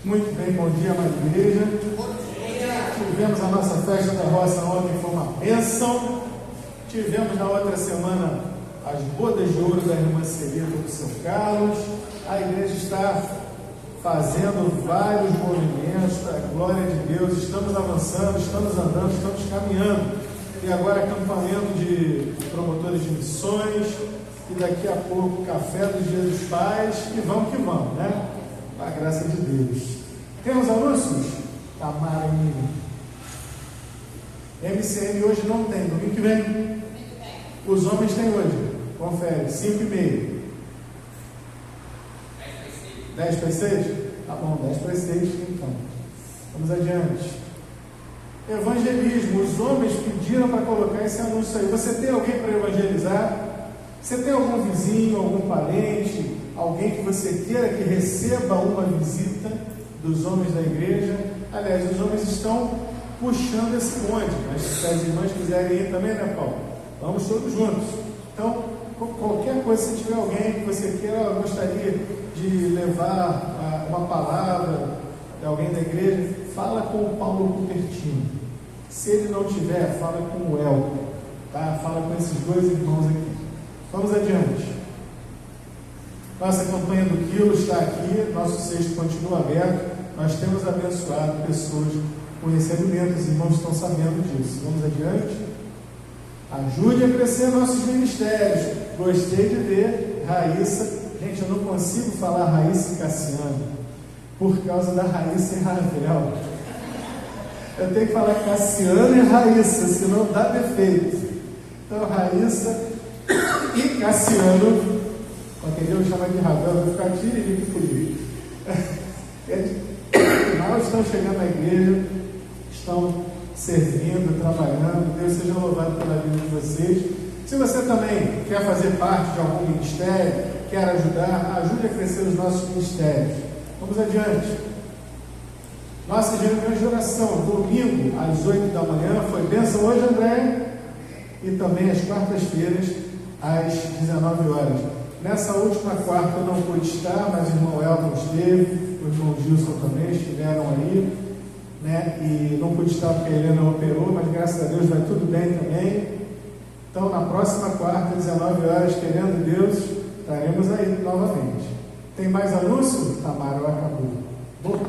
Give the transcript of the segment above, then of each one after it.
Muito bem, bom dia, amada igreja. Tivemos a nossa festa da roça ontem, foi uma bênção. Tivemos na outra semana as bodas de ouro da irmã Celina do seu Carlos. A igreja está fazendo vários movimentos para a glória de Deus. Estamos avançando, estamos andando, estamos caminhando. E agora acampamento de promotores de missões. E daqui a pouco café dos Dias dos Pais. E vamos que vamos, né? Com a graça de Deus. Temos anúncios? Tamara e Miriam. MCM hoje não tem, domingo que vem? Os homens têm hoje. Confere, 5h30. 10 para 6? Tá bom, 10 para 6 então. Vamos adiante. Evangelismo. Os homens pediram para colocar esse anúncio aí. Você tem alguém para evangelizar? Você tem algum vizinho, algum parente, alguém que você queira que receba uma visita dos homens da igreja? Aliás, os homens estão puxando esse bonde, mas se as irmãs quiserem ir também, né, Paulo? Vamos todos juntos. Então, qualquer coisa, se tiver alguém que você queira, gostaria de levar uma palavra de alguém da igreja, fala com o Paulo Cupertino. Se ele não tiver, fala com o El, tá? Fala com esses dois irmãos aqui. Vamos adiante. Nossa campanha do quilo está aqui, nosso cesto continua aberto. Nós temos abençoado pessoas com esse alimento, os irmãos estão sabendo disso. Vamos adiante. Ajude a crescer nossos ministérios. Gostei de ver Raíssa. Gente, eu não consigo falar Raíssa e Cassiano por causa da Raíssa e Ravel. Eu tenho que falar Cassiano e Raíssa, senão dá defeito. Então, Raíssa e Cassiano, quando eu chamar de Ravel, eu vou ficar tiririco por isso. Mal estão chegando à igreja, estão servindo, trabalhando. Deus seja louvado pela vida de vocês. Se você também quer fazer parte de algum ministério, quer ajudar, ajude a crescer os nossos ministérios. Vamos adiante. Nossa reunião de oração, domingo às 8 da manhã, foi bênção hoje, André, e também às quartas-feiras às 19 horas. Nessa última quarta eu não pude estar, mas o irmão Elton esteve, o irmão Gilson também estiveram aí, né? E não pude estar porque a Helena operou, mas graças a Deus vai tudo bem também. Então na próxima quarta, 19 horas, querendo Deus, estaremos aí novamente. Tem mais anúncio? Tamara, acabou. Bom,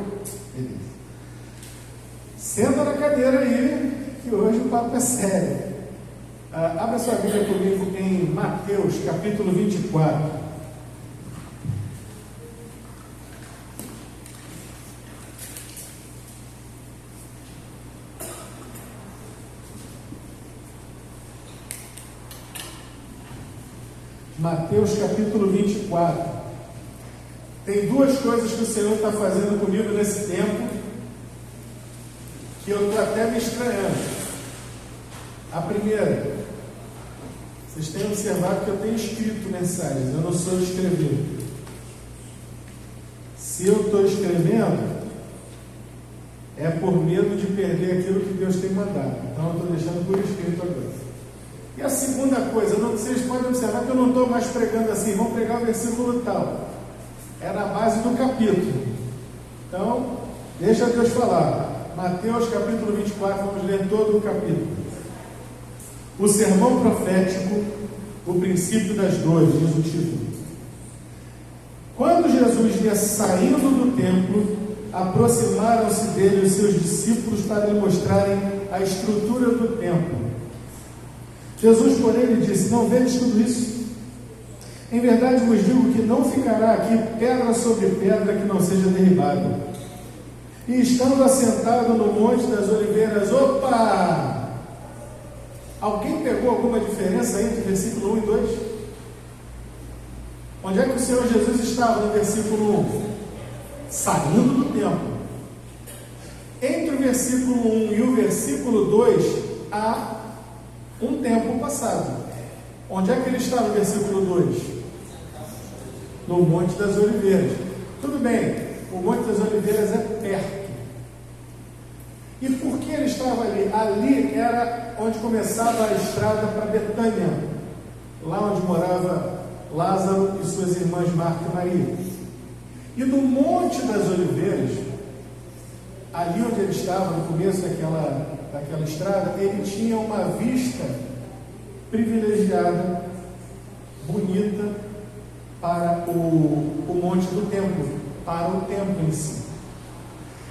beleza. Senta na cadeira aí, que hoje o papo é sério. Abra sua Bíblia comigo em Mateus, capítulo 24. Mateus, capítulo 24. Tem duas coisas que o Senhor está fazendo comigo nesse tempo, que eu estou até me estranhando. A primeira, vocês têm observado que eu tenho escrito mensagens, eu não sou de escrever. Se eu estou escrevendo, é por medo de perder aquilo que Deus tem mandado. Então eu estou deixando por escrito agora. E a segunda coisa, vocês podem observar que eu não estou mais pregando assim, vamos pregar o versículo tal. É na base do capítulo. Então, deixa Deus falar. Mateus capítulo 24, vamos ler todo o capítulo. O sermão profético, o princípio das dores, diz o título. Quando Jesus ia saindo do templo, aproximaram-se dele os seus discípulos para lhe mostrarem a estrutura do templo. Jesus, porém, lhe disse: não vedes tudo isso? Em verdade vos digo que não ficará aqui pedra sobre pedra que não seja derribada. E estando assentado no Monte das Oliveiras, opa! Alguém pegou alguma diferença entre o versículo 1 e 2? Onde é que o Senhor Jesus estava no versículo 1? Saindo do templo. Entre o versículo 1 e o versículo 2, há um tempo passado. Onde é que ele está no versículo 2? No Monte das Oliveiras. Tudo bem, o Monte das Oliveiras é perto. E por que ele estava ali? Ali era onde começava a estrada para Betânia, lá onde morava Lázaro e suas irmãs Marta e Maria. E no Monte das Oliveiras ali onde ele estava, no começo daquela estrada, ele tinha uma vista privilegiada, bonita, para o monte do templo, para o templo em si.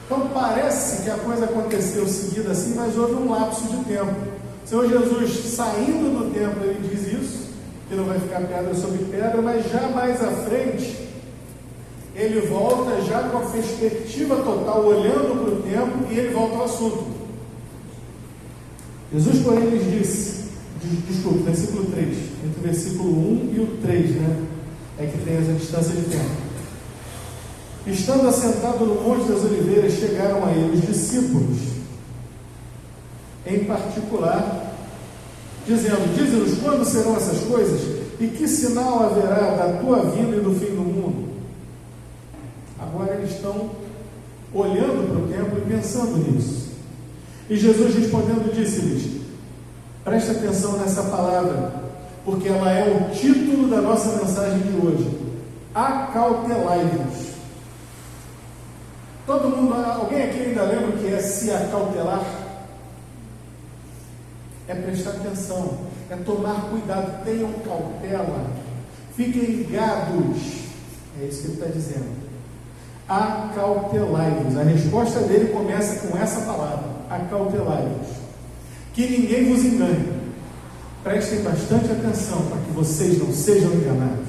Então parece que a coisa aconteceu seguida assim, mas houve um lapso de tempo. O Senhor Jesus, saindo do templo, ele diz isso, que não vai ficar pedra sobre pedra, mas já mais à frente, ele volta já com a perspectiva total, olhando para o templo, e ele volta ao assunto. Jesus, porém, lhes disse, desculpe, versículo 3, entre o versículo 1 e o 3, né? É que tem essa distância de tempo. Estando assentado no Monte das Oliveiras, chegaram a ele os discípulos, em particular, dizendo: dize-nos quando serão essas coisas, e que sinal haverá da tua vinda e do fim do mundo? Agora eles estão olhando para o templo e pensando nisso. E Jesus respondendo disse-lhes: presta atenção nessa palavra, porque ela é o título da nossa mensagem de hoje. Acautelai-vos. Todo mundo, alguém aqui ainda lembra o que é se acautelar? É prestar atenção, é tomar cuidado, tenham cautela, fiquem ligados. É isso que ele está dizendo. Acautelai-vos. A resposta dele começa com essa palavra: acautelai-vos. Que ninguém vos engane. Prestem bastante atenção para que vocês não sejam enganados.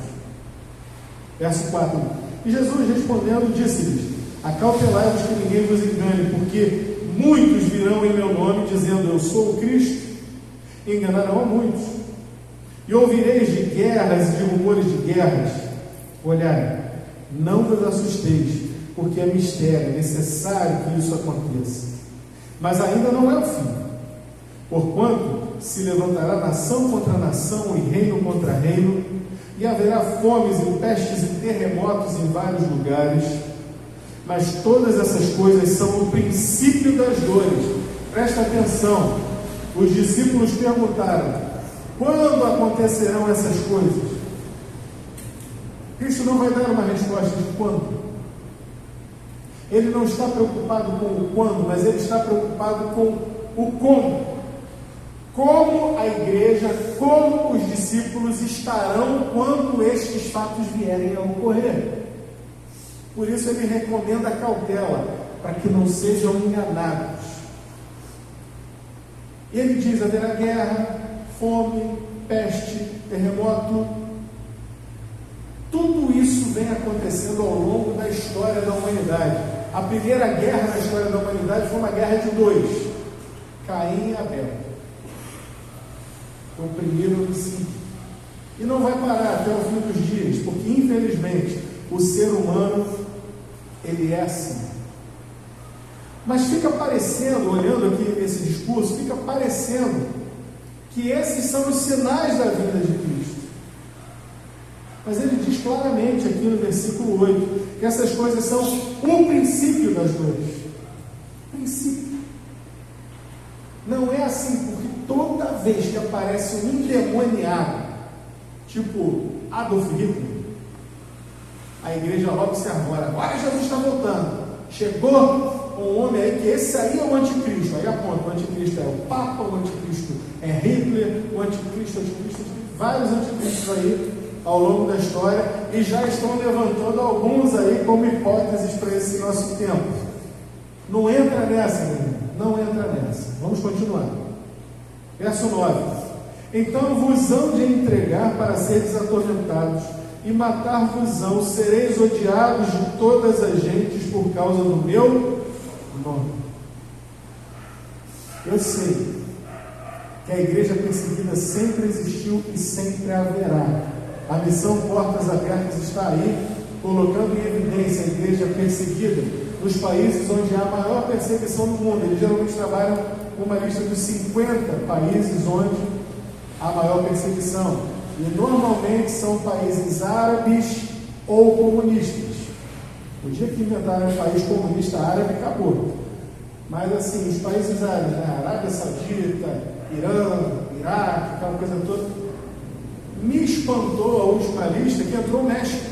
Verso 4. E Jesus respondendo disse-lhes: acautelai-vos que ninguém vos engane, porque muitos virão em meu nome dizendo: eu sou o Cristo, e enganarão a muitos. E ouvireis de guerras e de rumores de guerras. Olhai, não vos assusteis, porque é mistério, é necessário que isso aconteça, mas ainda não é o fim. Porquanto se levantará nação contra nação e reino contra reino, e haverá fomes e pestes e terremotos em vários lugares. Mas todas essas coisas são o princípio das dores. Presta atenção. Os discípulos perguntaram: quando acontecerão essas coisas? Cristo não vai dar uma resposta de quando. Ele não está preocupado com o quando, mas ele está preocupado com o como. Como a igreja, como os discípulos estarão quando estes fatos vierem a ocorrer. Por isso ele recomenda a cautela, para que não sejam enganados. Ele diz: haverá guerra, fome, peste, terremoto. Tudo isso vem acontecendo ao longo da história da humanidade. A primeira guerra na história da humanidade foi uma guerra de dois: Caim e Abel. Foi o primeiro homicídio. E não vai parar até o fim dos dias, porque infelizmente o ser humano, ele é assim. Mas fica parecendo, olhando aqui esse discurso, fica parecendo que esses são os sinais da vinda de Cristo. Mas ele diz claramente aqui no versículo 8, que essas coisas são o princípio das dores. Princípio. Não é assim, porque toda vez que aparece um endemoniado, tipo Adolf Hitler, a igreja logo se arvora: agora Jesus está voltando. Chegou um homem aí que esse aí é o anticristo. Aí aponta: o anticristo é o Papa, o anticristo é Hitler, o anticristo, vários anticristos aí ao longo da história, e já estão levantando alguns aí como hipóteses para esse nosso tempo. Não entra nessa, meu irmão, não entra nessa. Vamos continuar. Verso 9: então vos hão de entregar para seres atormentados, e matar-vos-ão, sereis odiados de todas as gentes por causa do meu nome. Eu sei que a igreja perseguida sempre existiu e sempre haverá. A missão Portas Abertas está aí, colocando em evidência a igreja perseguida nos países onde há a maior perseguição do mundo. Eles geralmente trabalham com uma lista de 50 países onde há maior perseguição. E normalmente são países árabes ou comunistas. O dia que inventaram um país comunista árabe, acabou. Mas assim, os países árabes, né? Arábia Saudita, Irã, Iraque, aquela coisa toda. Me espantou a última lista que entrou o México.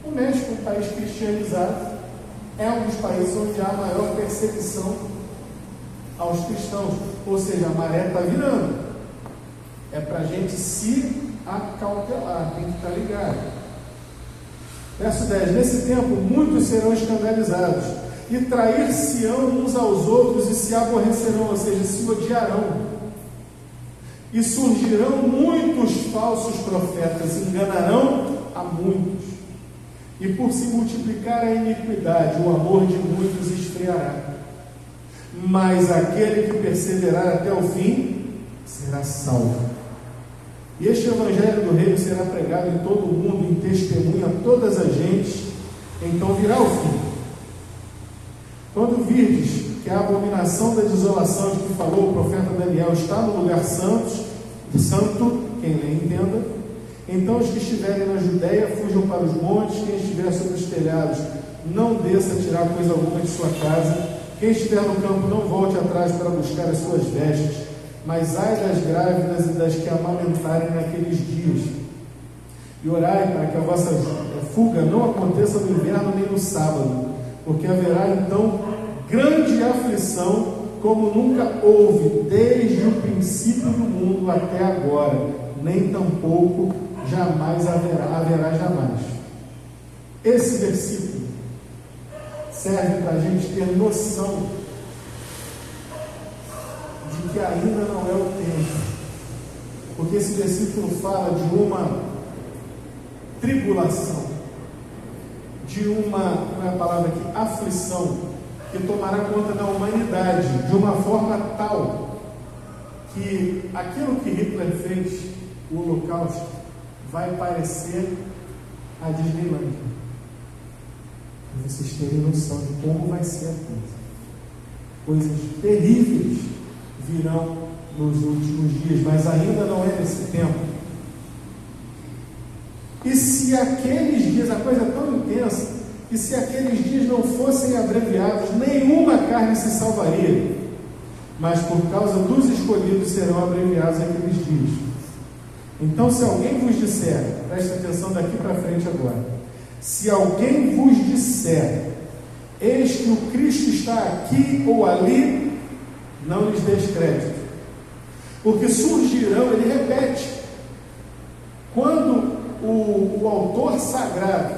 O México é um país cristianizado, é um dos países onde há maior perseguição aos cristãos, ou seja, a maré está virando. É para a gente se acautelar, tem que estar ligado. Verso 10: nesse tempo muitos serão escandalizados e trair-se-ão uns aos outros e se aborrecerão, ou seja, se odiarão. E surgirão muitos falsos profetas, enganarão a muitos. E por se multiplicar a iniquidade, o amor de muitos esfriará. Mas aquele que perseverar até o fim será salvo. E este evangelho do reino será pregado em todo o mundo, em testemunha a todas as gentes, então virá o fim. Quando virdes que a abominação da desolação de que falou o profeta Daniel está no lugar santo, quem lê entenda, então os que estiverem na Judéia fujam para os montes, quem estiver sobre os telhados não desça a tirar coisa alguma de sua casa, quem estiver no campo não volte atrás para buscar as suas vestes, mas ai das grávidas e das que amamentarem naqueles dias. E orai para que a vossa fuga não aconteça no inverno nem no sábado, porque haverá então grande aflição, como nunca houve desde o princípio do mundo até agora, nem tampouco jamais haverá jamais. Esse versículo serve para a gente ter noção de que ainda não é o tempo, porque esse versículo fala de uma tribulação, de uma, não é a palavra aqui, aflição, que tomará conta da humanidade de uma forma tal que aquilo que Hitler fez, o Holocausto, vai parecer a Disneylandia. Para vocês terem noção de como vai ser a coisa. Coisas terríveis virão nos últimos dias, mas ainda não é nesse tempo. E se aqueles dias, a coisa é tão intensa, que se aqueles dias não fossem abreviados, nenhuma carne se salvaria, mas por causa dos escolhidos serão abreviados aqueles dias. Então, se alguém vos disser, preste atenção daqui para frente agora, se alguém vos disser, eis que o Cristo está aqui ou ali, não lhes deis crédito, porque surgirão, ele repete, quando o autor sagrado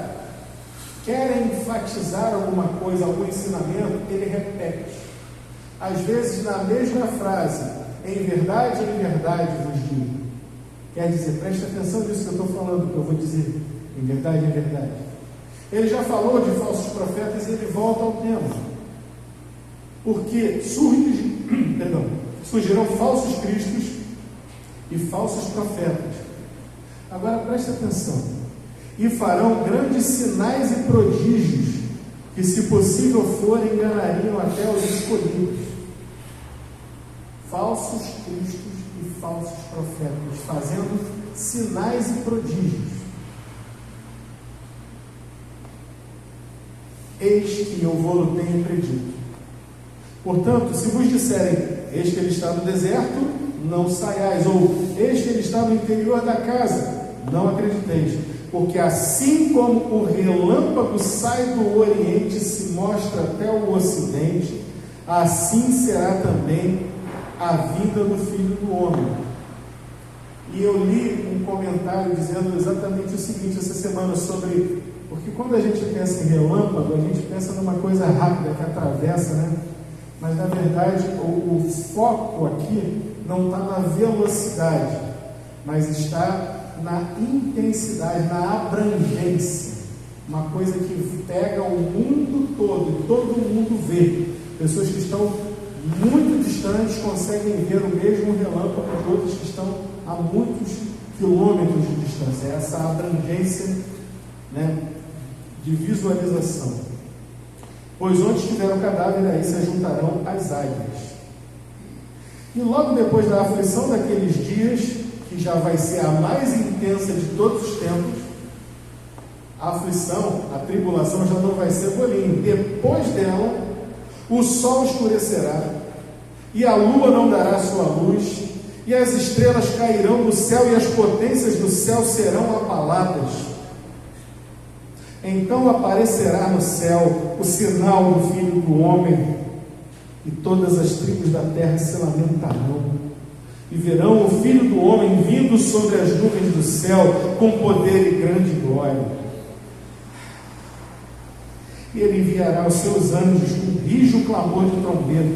quer enfatizar alguma coisa, algum ensinamento, ele repete, às vezes na mesma frase, em verdade vos digo. Quer dizer, preste atenção nisso que eu estou falando, que eu vou dizer, em verdade. Ele já falou de falsos profetas e ele volta ao tema, porque surgirão falsos cristos e falsos profetas. Agora preste atenção. E farão grandes sinais e prodígios, que se possível forem, enganariam até os escolhidos. Falsos cristos e falsos profetas, fazendo sinais e prodígios. Eis que eu vou-lo tenho predito. Portanto, se vos disserem, eis que ele está no deserto, não saiais, ou eis que ele está no interior da casa, não acrediteis. Porque assim como o relâmpago sai do Oriente e se mostra até o Ocidente, assim será também a vinda do Filho do Homem. E eu li um comentário dizendo exatamente o seguinte essa semana sobre, porque quando a gente pensa em relâmpago, a gente pensa numa coisa rápida que atravessa, né? Mas na verdade o foco aqui não está na velocidade, mas está na intensidade, na abrangência, uma coisa que pega o mundo todo, e todo mundo vê. Pessoas que estão muito distantes conseguem ver o mesmo relâmpago de outros que estão a muitos quilômetros de distância. Essa abrangência, né, de visualização. Pois onde estiver o cadáver, aí se juntarão as águias. E logo depois da aflição daqueles dias, que já vai ser a mais intensa de todos os tempos, a aflição, a tribulação já não vai ser bolinho. Depois dela, o sol escurecerá, e a lua não dará sua luz, e as estrelas cairão do céu, e as potências do céu serão abaladas. Então aparecerá no céu o sinal do Filho do Homem, e todas as tribos da terra se lamentarão, e verão o Filho do Homem vindo sobre as nuvens do céu, com poder e grande glória. E ele enviará os seus anjos com rijo clamor de trombeta,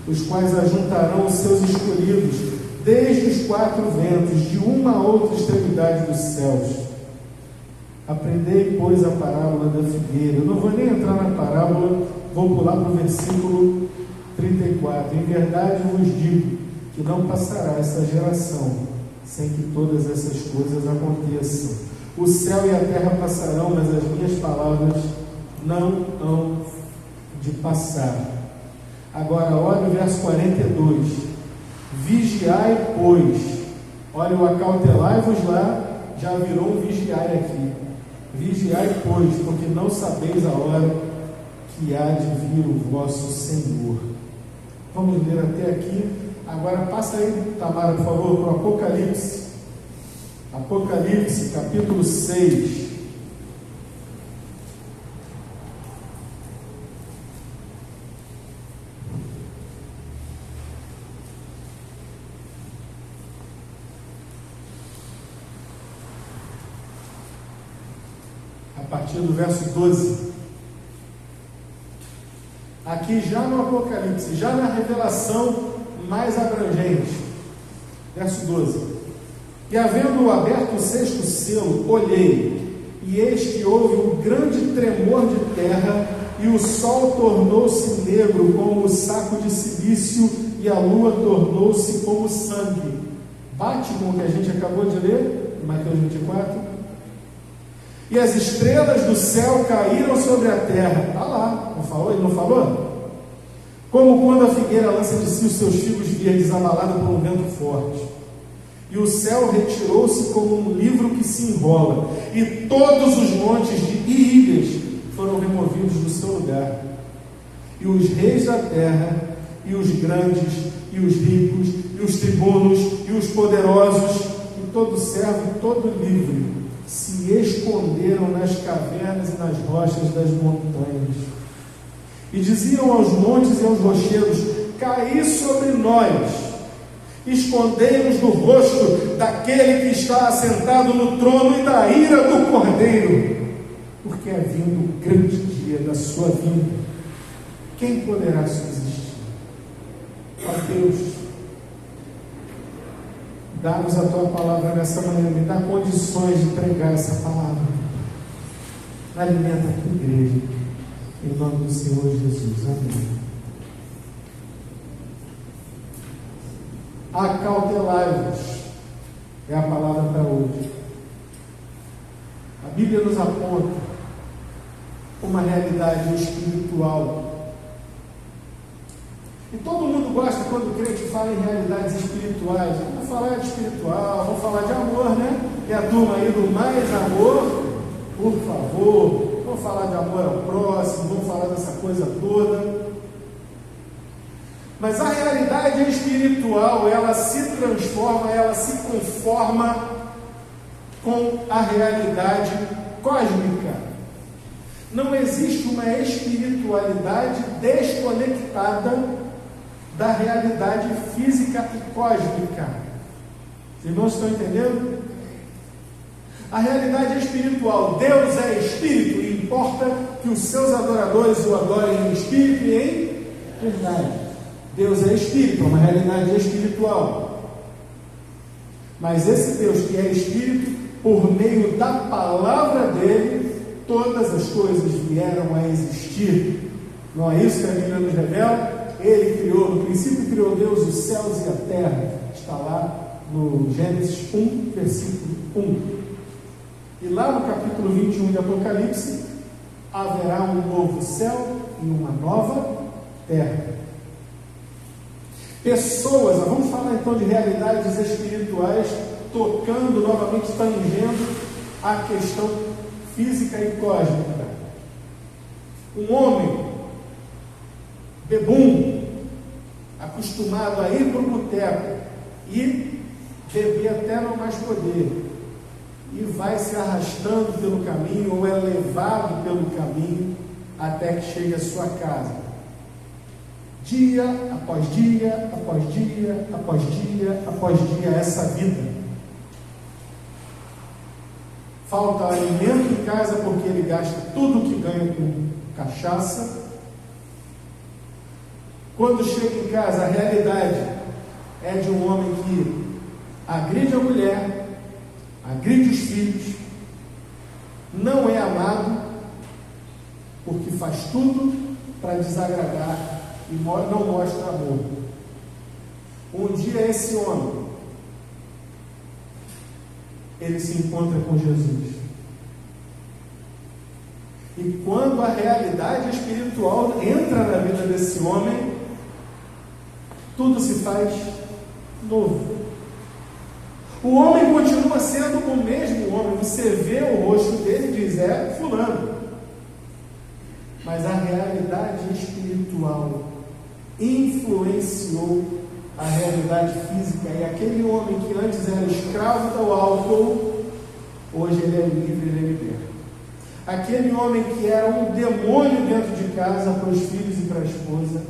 os quais ajuntarão os seus escolhidos, desde os quatro ventos, de uma a outra extremidade dos céus. Aprendei, pois, a parábola da figueira. Eu não vou nem entrar na parábola, vou pular para o versículo 34. Em verdade vos digo que não passará essa geração sem que todas essas coisas aconteçam. O céu e a terra passarão, mas as minhas palavras não hão de passar. Agora, olha o verso 42. Vigiai, pois. Olha, o acautelai-vos lá, já virou um vigiai aqui. Vigiai, pois, porque não sabeis a hora que há de vir o vosso Senhor. Vamos ler até aqui. Agora passa aí, Tamara, por favor, para o Apocalipse. Apocalipse, capítulo 6. A partir do verso 12. Aqui já no Apocalipse, já na revelação mais abrangente. Verso 12. E havendo aberto o sexto selo, olhei, e eis que houve um grande tremor de terra, e o sol tornou-se negro como o saco de silício, e a lua tornou-se como sangue. Bate com o que a gente acabou de ler, em Mateus 24. E as estrelas do céu caíram sobre a terra. Está lá, não falou? Ele não falou? Como quando a figueira lança de si os seus figos verdes, abalada por um vento forte. E o céu retirou-se como um livro que se enrola, e todos os montes e ilhas foram removidos do seu lugar. E os reis da terra, e os grandes, e os ricos, e os tribunos, e os poderosos, e todo servo e todo livre, se esconderam nas cavernas e nas rochas das montanhas. E diziam aos montes e aos rochedos: caí sobre nós, escondei-nos do rosto daquele que está assentado no trono e da ira do Cordeiro, porque é vindo o grande dia da sua vinda. Quem poderá subsistir? Ó Deus, dá-nos a tua palavra nessa manhã, me dá condições de pregar essa palavra. Alimenta a tua igreja, em nome do Senhor Jesus. Amém. Acautelai-vos é a palavra para hoje. A Bíblia nos aponta uma realidade espiritual. E todo mundo gosta quando o crente fala em realidades espirituais. Vamos falar de espiritual, vamos falar de amor, né? E a turma aí do mais amor, por favor. Vamos falar de amor ao próximo, vamos falar dessa coisa toda. Mas a realidade espiritual, ela se transforma, ela se conforma com a realidade cósmica. Não existe uma espiritualidade desconectada da realidade física e cósmica. Os irmãos estão entendendo? A realidade é espiritual. Deus é espírito e importa que os seus adoradores o adorem em espírito e em verdade. Deus é espírito, é uma realidade espiritual. Mas esse Deus que é espírito, por meio da palavra dele, todas as coisas vieram a existir. Não é isso que a Bíblia nos revela? Ele criou, no princípio criou Deus os céus e a terra. Está lá no Gênesis 1, versículo 1. E lá no capítulo 21 de Apocalipse, haverá um novo céu e uma nova terra. Pessoas, vamos falar então de realidades espirituais, tocando novamente, tangendo a questão física e cósmica. Um homem bebum, acostumado a ir para o boteco e beber até não mais poder, e vai se arrastando pelo caminho, ou é levado pelo caminho, até que chegue à sua casa. Dia após dia, após dia, após dia, após dia, essa vida. Falta alimento em casa porque ele gasta tudo que ganha com cachaça. Quando chega em casa, a realidade é de um homem que agride a mulher, agride os filhos, não é amado, porque faz tudo para desagradar e não mostra amor. Um dia esse homem, ele se encontra com Jesus. E quando a realidade espiritual entra na vida desse homem, tudo se faz novo. O homem continua sendo o mesmo homem. Você vê o rosto dele e diz, é fulano. Mas a realidade espiritual influenciou a realidade física. E aquele homem que antes era escravo do álcool, hoje ele é livre, ele é liberto. Aquele homem que era um demônio dentro de casa para os filhos e para a esposa,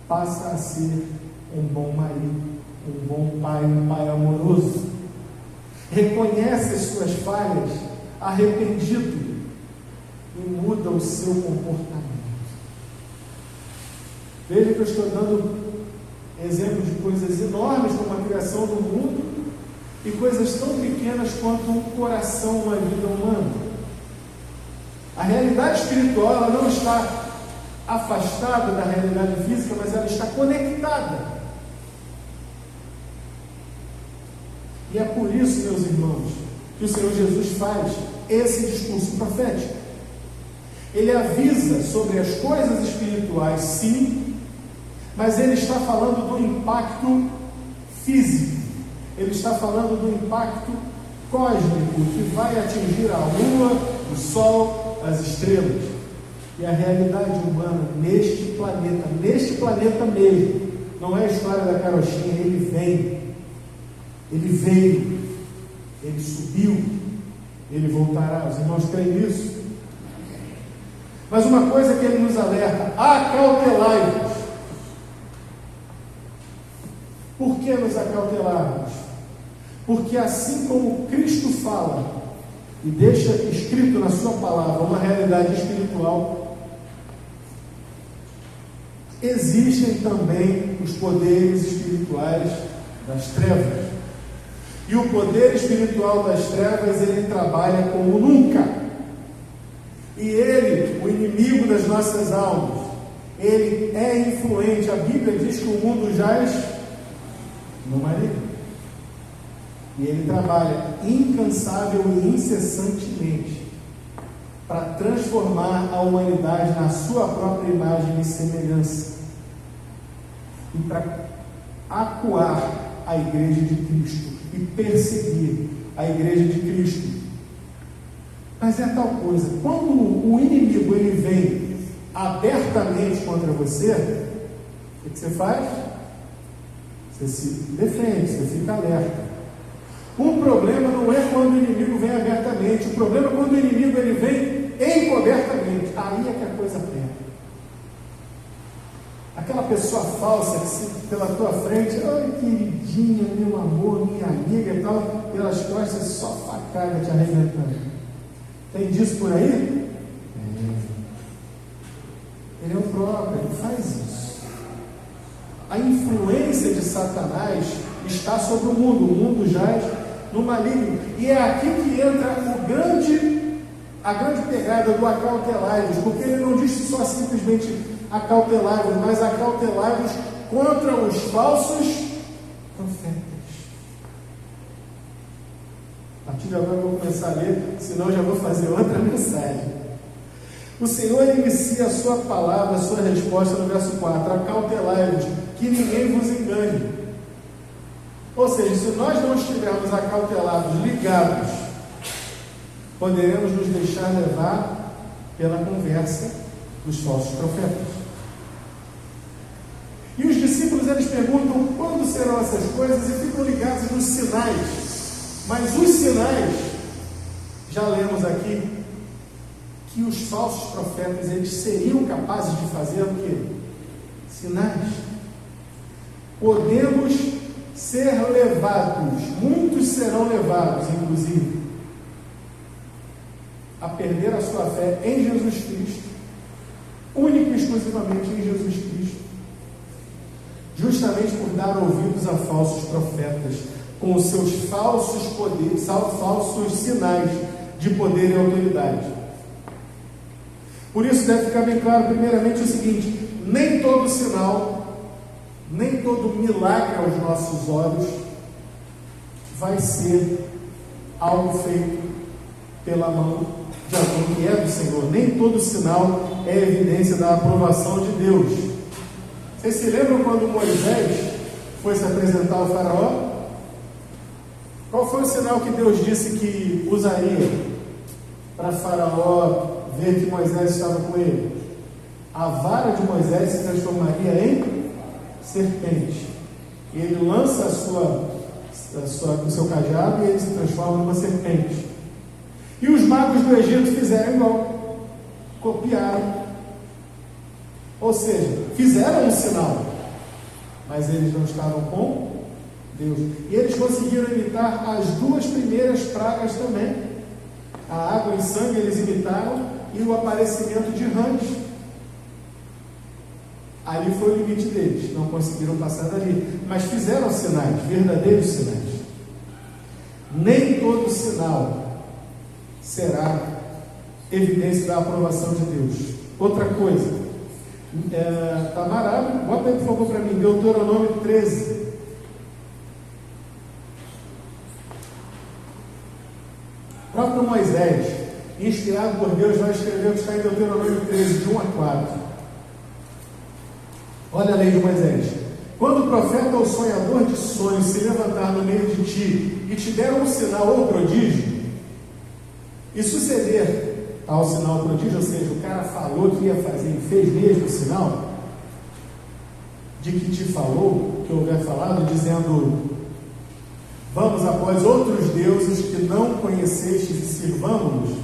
passa a ser um bom marido, um bom pai, um pai amoroso. Reconhece as suas falhas, arrependido, e muda o seu comportamento. Veja que eu estou dando exemplos de coisas enormes como a criação do mundo e coisas tão pequenas quanto um coração, uma vida humana. A realidade espiritual, ela não está afastada da realidade física, mas ela está conectada. E é por isso, meus irmãos, que o Senhor Jesus faz esse discurso profético. Ele avisa sobre as coisas espirituais, sim, mas ele está falando do impacto físico. Ele está falando do impacto cósmico que vai atingir a lua, o sol, as estrelas. E a realidade humana neste planeta mesmo, não é a história da carochinha, ele veio, ele subiu, ele voltará. Os irmãos creem nisso? Mas uma coisa que ele nos alerta: acautelai-vos. Por que nos acautelarmos? Porque assim como Cristo fala e deixa escrito na sua palavra uma realidade espiritual, existem também os poderes espirituais das trevas. E o poder espiritual das trevas, ele trabalha como nunca. E ele, o inimigo das nossas almas, ele é influente. A Bíblia diz que o mundo jaz no maligno. E ele trabalha incansável e incessantemente para transformar a humanidade na sua própria imagem e semelhança. E para acuar a igreja de Cristo e perseguir a igreja de Cristo. Mas é tal coisa, quando o inimigo ele vem abertamente contra você, o que você faz? Você se defende, você fica alerta. O problema não é quando o inimigo vem abertamente, o problema é quando o inimigo ele vem encobertamente. Aí é que a coisa pega. Aquela pessoa falsa que se pela tua frente, ai queridinha, meu amor, minha amiga e tal, pelas costas só facada te arrebentando. Tem disso por aí? Ele é o próprio, ele faz isso. A influência de Satanás está sobre o mundo jaz no maligno. E é aqui que entra a grande pegada do acautelai-vos, porque ele não diz só simplesmente acautelai-vos, mas acautelai-vos contra os falsos profetas. A partir de agora eu vou começar a ler, senão eu já vou fazer outra mensagem. O Senhor inicia a sua palavra, a sua resposta no verso 4: acautelai-vos, que ninguém vos engane. Ou seja, se nós não estivermos acautelados, ligados, poderemos nos deixar levar pela conversa dos falsos profetas. E os discípulos, eles perguntam quando serão essas coisas e ficam ligados nos sinais. Mas os sinais Já lemos aqui que os falsos profetas, eles seriam capazes de fazer o quê? Sinais. Podemos ser levados, muitos serão levados, inclusive, a perder a sua fé em Jesus Cristo, única e exclusivamente em Jesus Cristo, justamente por dar ouvidos a falsos profetas, com os seus falsos poderes, falsos sinais de poder e autoridade. Por isso deve ficar bem claro, primeiramente, o seguinte: nem todo sinal, nem todo milagre aos nossos olhos vai ser algo feito pela mão de alguém que é do Senhor. Nem todo sinal é evidência da aprovação de Deus. Vocês se lembram quando Moisés foi se apresentar ao faraó? Qual foi o sinal que Deus disse que usaria para faraó ver que Moisés estava com ele? A vara de Moisés se transformaria em serpente. E ele lança o seu cajado e ele se transforma numa serpente. E os magos do Egito fizeram igual, copiaram. Ou seja, fizeram um sinal, mas eles não estavam com Deus. E eles conseguiram imitar as duas primeiras pragas também. A água e sangue eles imitaram, e o aparecimento de rãs. Ali foi o limite deles, não conseguiram passar dali, mas fizeram sinais, verdadeiros sinais. Nem todo sinal será evidência da aprovação de Deus. Outra coisa, Tamara, bota aí por favor para mim, Deuteronômio 13. O próprio Moisés, inspirado por Deus, vai escrever o que está em Deuteronômio 13, de 1 a 4. Olha a lei de Moisés: quando o profeta ou sonhador de sonhos se levantar no meio de ti e te der um sinal ou prodígio, e suceder ao sinal ou prodígio, ou seja, o cara falou que ia fazer e fez mesmo o sinal, de que te falou, que houver falado, dizendo: vamos após outros deuses que não conhecestes e sirvamo-los,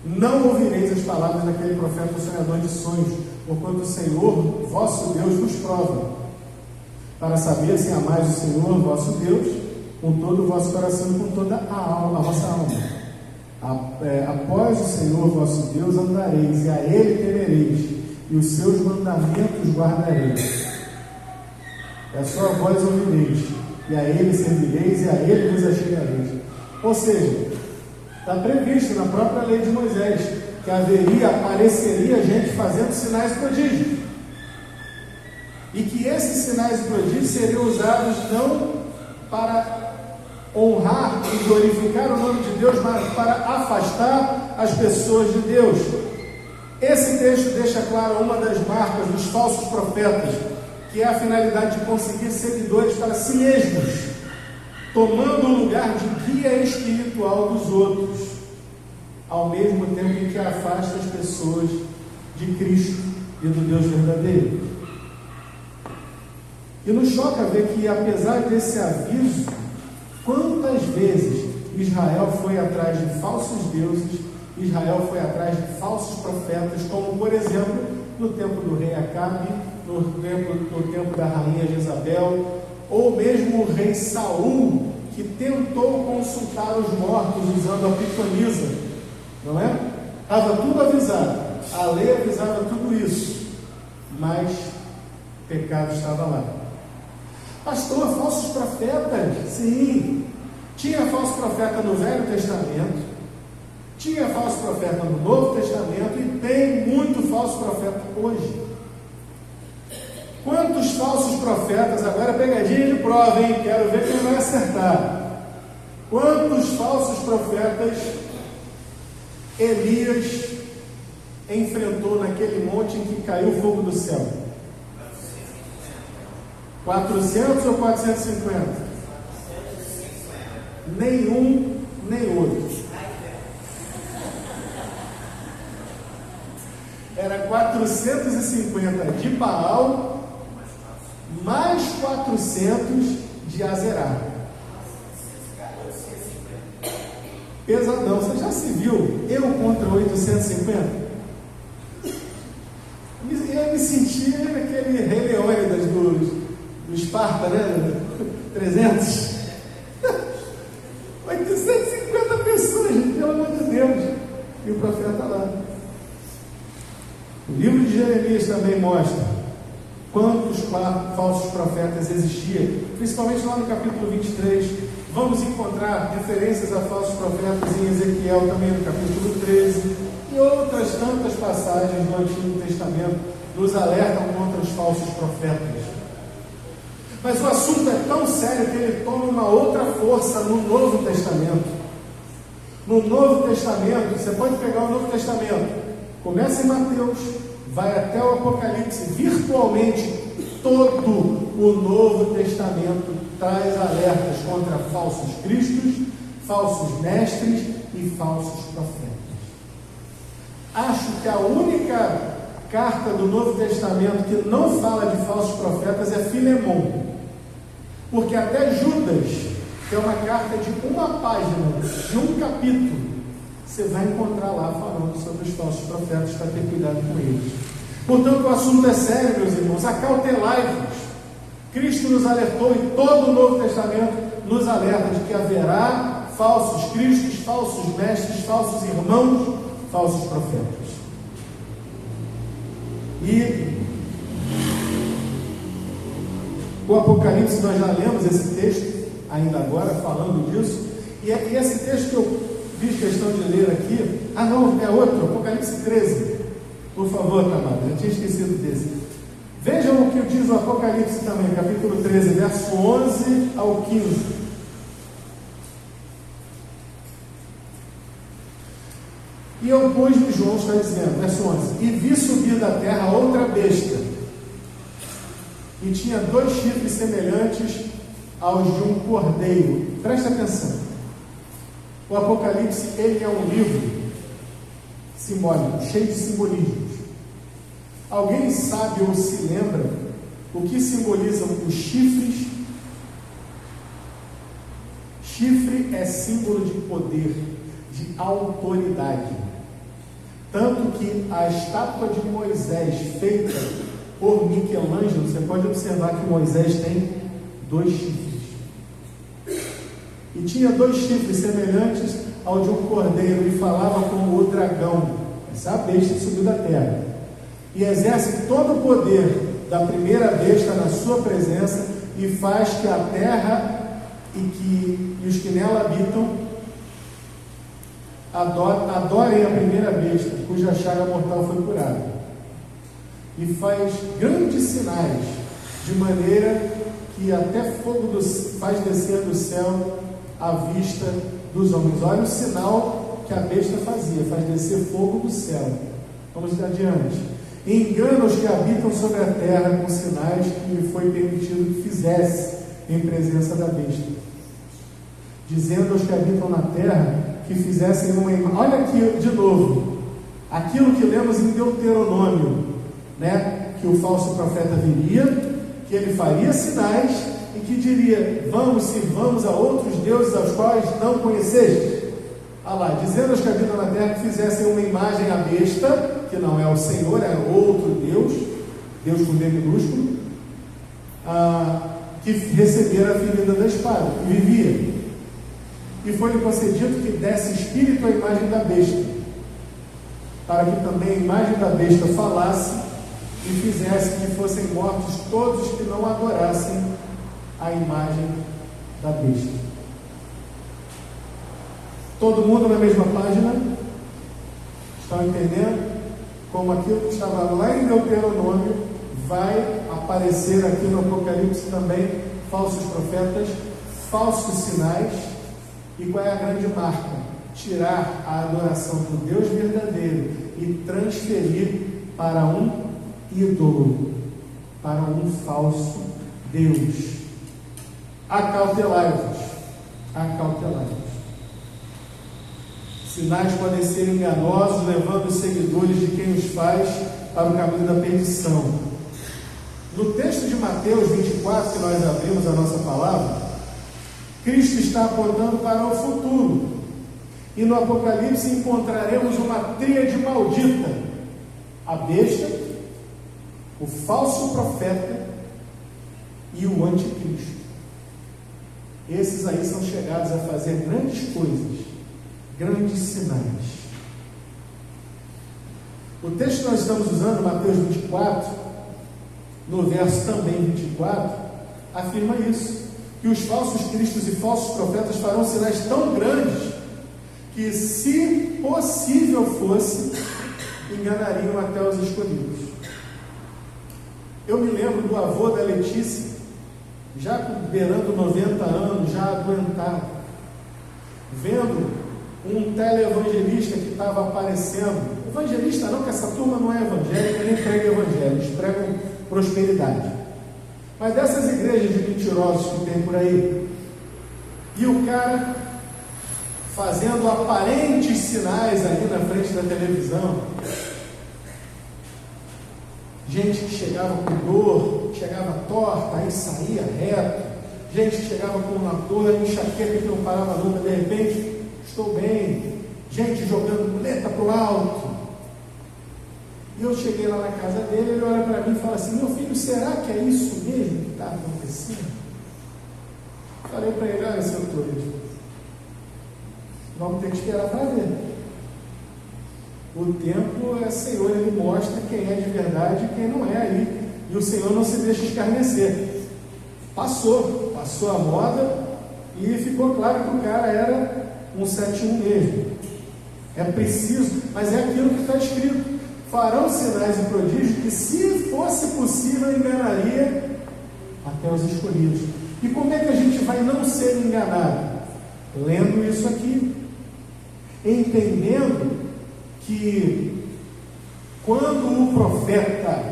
não ouvireis as palavras daquele profeta ou sonhador de sonhos, porquanto o Senhor, vosso Deus, vos prova, para saber se amais o Senhor, vosso Deus, com todo o vosso coração e com toda a vossa alma. Após o Senhor, vosso Deus, andareis, e a Ele temereis, e os seus mandamentos guardareis. É a sua voz ouvireis, e a Ele servireis, e a Ele vos achegareis. Ou seja, está previsto na própria lei de Moisés que apareceria gente fazendo sinais e prodígios, e que esses sinais e prodígios seriam usados não para honrar e glorificar o nome de Deus, mas para afastar as pessoas de Deus. Esse texto deixa claro uma das marcas dos falsos profetas, que é a finalidade de conseguir seguidores para si mesmos, tomando o lugar de guia espiritual dos outros, ao mesmo tempo em que afasta as pessoas de Cristo e do Deus verdadeiro. E nos choca ver que, apesar desse aviso, quantas vezes Israel foi atrás de falsos deuses, Israel foi atrás de falsos profetas, como por exemplo no tempo do rei Acabe, no tempo da rainha Jezabel, ou mesmo o rei Saul, que tentou consultar os mortos usando a pitonisa, não é? Estava tudo avisado, a lei avisava tudo isso, mas o pecado estava lá. Pastor, falsos profetas? Sim, tinha falso profeta no Velho Testamento, tinha falso profeta no Novo Testamento, e tem muito falso profeta hoje. Quantos falsos profetas, agora pegadinha de prova, hein? Quero ver quem vai acertar. Quantos falsos profetas Elias enfrentou naquele monte em que caiu o fogo do céu? 400 ou 450? Nenhum, nem outro. Era 450 de Baal, mais 400 de Azerá. pesadão. Você já se viu eu contra 850? Eu me senti naquele Rei Leônidas do Esparta, né? 300. 850 pessoas, gente, pelo amor de Deus. E o profeta lá. O livro de Jeremias também mostra quantos falsos profetas existiam, principalmente lá no capítulo 23. Vamos encontrar referências a falsos profetas em Ezequiel também no capítulo 13, e outras tantas passagens do Antigo Testamento nos alertam contra os falsos profetas. Mas o assunto é tão sério que ele toma uma outra força no Novo Testamento. No Novo Testamento, você pode pegar o Novo Testamento, começa em Mateus, vai até o Apocalipse, virtualmente todo o Novo Testamento traz alertas contra falsos cristos, falsos mestres e falsos profetas. Acho que a única carta do Novo Testamento que não fala de falsos profetas é Filemão, porque até Judas, que é uma carta de uma página, de um capítulo, você vai encontrar lá falando sobre os falsos profetas, para ter cuidado com eles. Portanto, o assunto é sério, meus irmãos. Acautelai-vos. Cristo nos alertou, e todo o Novo Testamento nos alerta de que haverá falsos cristos, falsos mestres, falsos irmãos, falsos profetas. E o Apocalipse, nós já lemos esse texto ainda agora, falando disso, e esse texto que eu fiz questão de ler aqui, não, é outro, Apocalipse 13, por favor, Tamara, eu tinha esquecido desse. Vejam o que diz o Apocalipse também, capítulo 13, verso 11 ao 15. E eu pus-me, João está dizendo, verso 11, e vi subir da terra outra besta, e tinha 2 chifres semelhantes aos de um cordeiro. Presta atenção. O Apocalipse, ele é um livro simbólico, cheio de simbolismos. Alguém sabe ou se lembra o que simbolizam os chifres? Chifre é símbolo de poder, de autoridade. Tanto que a estátua de Moisés, feita por Michelangelo, você pode observar que Moisés tem 2 chifres. E tinha 2 chifres semelhantes ao de um cordeiro, e falava como o dragão, essa é a besta que subiu da terra, e exerce todo o poder da primeira besta na sua presença, e faz que a terra e os que nela habitam adorem a primeira besta, cuja chaga mortal foi curada, e faz grandes sinais, de maneira que até fogo faz descer do céu à vista dos homens. Olha o sinal que a besta fazia, faz descer fogo do céu. Vamos adiante. Engana os que habitam sobre a terra com sinais que lhe foi permitido que fizesse em presença da besta, dizendo aos que habitam na terra que fizessem uma imagem. Olha aqui de novo, aquilo que lemos em Deuteronômio, né? Que o falso profeta viria, que ele faria sinais e que diria: vamos, sirvamos a outros deuses aos quais não conhecestes. Lá, dizendo aos que habitam na terra que fizessem uma imagem à besta, que não é o Senhor, é outro Deus, Deus com D minúsculo, que recebera a ferida da espada, e vivia. E foi-lhe concedido que desse espírito à imagem da besta, para que também a imagem da besta falasse e fizesse que fossem mortos todos que não adorassem a imagem da besta. Todo mundo na mesma página? Estão entendendo? Como aquilo que estava lá em Deuteronômio vai aparecer aqui no Apocalipse também: falsos profetas, falsos sinais. E qual é a grande marca? Tirar a adoração do Deus verdadeiro e transferir para um ídolo, para um falso Deus. Acautelai-vos, acautelai-vos. Sinais podem ser enganosos, levando os seguidores de quem os faz para o caminho da perdição. No texto de Mateus 24, que nós abrimos a nossa palavra, Cristo está apontando para o futuro. E no Apocalipse encontraremos uma tríade maldita: a besta, o falso profeta e o anticristo. Esses aí são chegados a fazer grandes coisas, grandes sinais. O texto que nós estamos usando, Mateus 24, no verso também 24, afirma isso, que os falsos cristos e falsos profetas farão sinais tão grandes que, se possível fosse, enganariam até os escolhidos. Eu me lembro do avô da Letícia, já beirando 90 anos, já adoentado, vendo um teleevangelista que estava aparecendo. Evangelista não, que essa turma não é evangélica, nem prega evangelho, eles pregam prosperidade. Mas dessas igrejas de mentirosos que tem por aí, e o cara fazendo aparentes sinais ali na frente da televisão, gente que chegava com dor, chegava torta, aí saía reto, gente que chegava com uma dor, enxaqueca que não parava nunca, de repente, estou bem, gente jogando muleta para o alto. E eu cheguei lá na casa dele, ele olha para mim e fala assim: meu filho, será que é isso mesmo que está acontecendo? Falei para ele: olha, seu Torres, vamos ter que esperar para ver. O tempo é Senhor, ele mostra quem é de verdade e quem não é aí. E o Senhor não se deixa escarnecer. Passou a moda e ficou claro que o cara era um 71 mesmo. É preciso, mas é aquilo que está escrito: farão sinais e prodígios que, se fosse possível, enganaria até os escolhidos. E como é que a gente vai não ser enganado? Lendo isso aqui, entendendo que quando o profeta,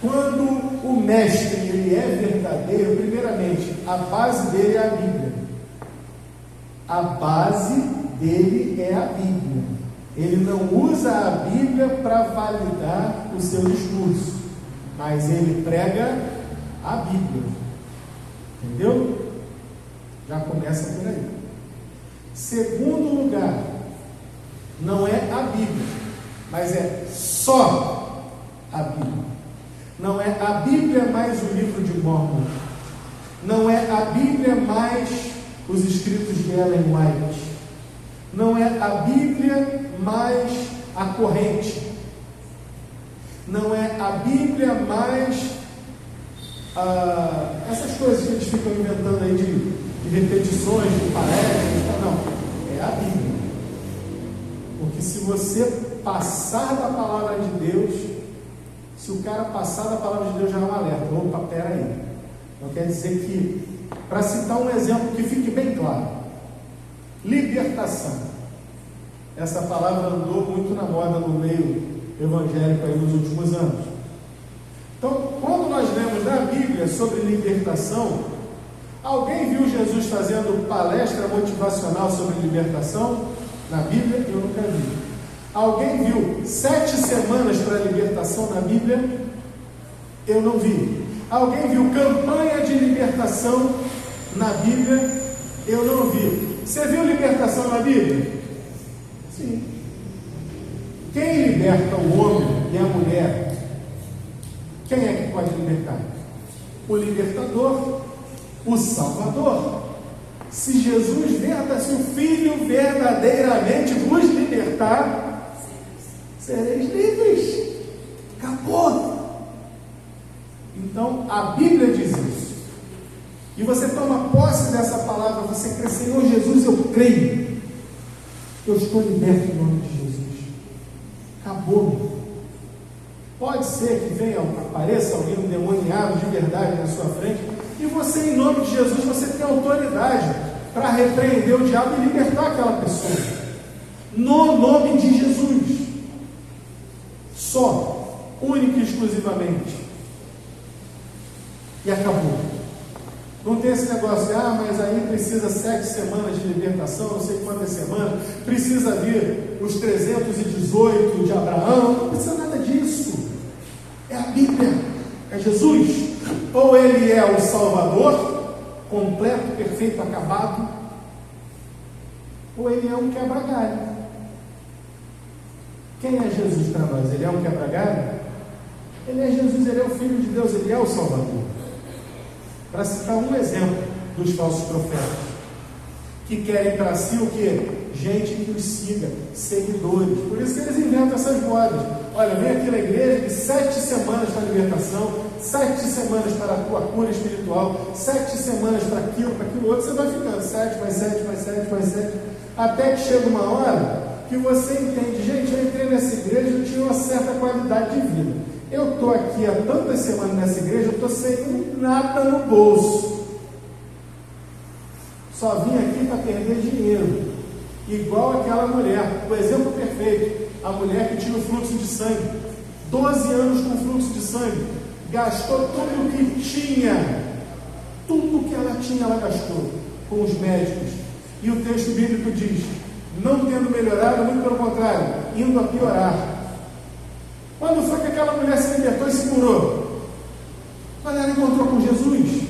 quando o mestre, ele é verdadeiro, primeiramente, a base dele é a Bíblia. A base dele é a Bíblia. Ele não usa a Bíblia para validar o seu discurso, mas ele prega a Bíblia. Entendeu? Já começa por aí. Segundo lugar, não é a Bíblia, mas é só a Bíblia. Não é a Bíblia mais o livro de Mormon. Não é a Bíblia mais os escritos de Ellen White. Não é a Bíblia mais a corrente. Não é a Bíblia mais essas coisas que eles ficam inventando aí de repetições, de palestras. Não, é a Bíblia. Porque se você passar da palavra de Deus, se o cara passar da palavra de Deus, já é um alerta. Opa, peraí. Então quer dizer que, para citar um exemplo que fique bem claro, libertação. Essa palavra andou muito na moda no meio evangélico aí nos últimos anos. Então, quando nós lemos na Bíblia sobre libertação, alguém viu Jesus fazendo palestra motivacional sobre libertação? Na Bíblia, eu nunca vi. Alguém viu 7 semanas para a libertação na Bíblia? Eu não vi. Alguém viu campanha de libertação na Bíblia? Eu não vi. Você viu libertação na Bíblia? Sim. Quem liberta o homem e a mulher? Quem é que pode libertar? O libertador, o Salvador. Se Jesus, se o Filho verdadeiramente vos libertar, sereis livres. Acabou. Então, a Bíblia diz isso. E você toma posse dessa palavra, você crê: Senhor Jesus, eu creio. Eu estou liberto em nome de Jesus. Acabou. Pode ser que venha, apareça alguém endemoniado de verdade na sua frente, e você, em nome de Jesus, você tem autoridade para repreender o diabo e libertar aquela pessoa. No nome de Jesus. Só, única e exclusivamente. E acabou. Não tem esse negócio de, mas aí precisa 7 semanas de libertação, não sei quantas semanas, precisa vir os 318 de Abraão, não precisa nada disso. É a Bíblia, é Jesus. Ou ele é o Salvador, completo, perfeito, acabado, ou ele é um quebra-galho. Quem é Jesus para nós? Ele é um quebra-galho? Ele é Jesus, ele é o Filho de Deus, ele é o Salvador. Para citar um exemplo dos falsos profetas, que querem para si o quê? Gente que os siga, seguidores. Por isso que eles inventam essas modas. Olha, vem aqui na igreja de 7 semanas para a libertação, 7 semanas para a tua cura espiritual, 7 semanas para aquilo outro, você vai ficando 7 mais 7 mais 7 mais 7, até que chega uma hora que você entende, gente, eu entrei nessa igreja, eu tinha uma certa qualidade de vida. Eu estou aqui há tantas semanas nessa igreja, eu estou sem nada no bolso. Só vim aqui para perder dinheiro. Igual aquela mulher, o exemplo perfeito, a mulher que tinha o fluxo de sangue, 12 anos com fluxo de sangue, gastou tudo o que tinha, tudo que ela tinha, ela gastou com os médicos. E o texto bíblico diz, não tendo melhorado, muito pelo contrário, indo a piorar. Quando foi que aquela mulher se libertou e se curou? Quando ela encontrou com Jesus.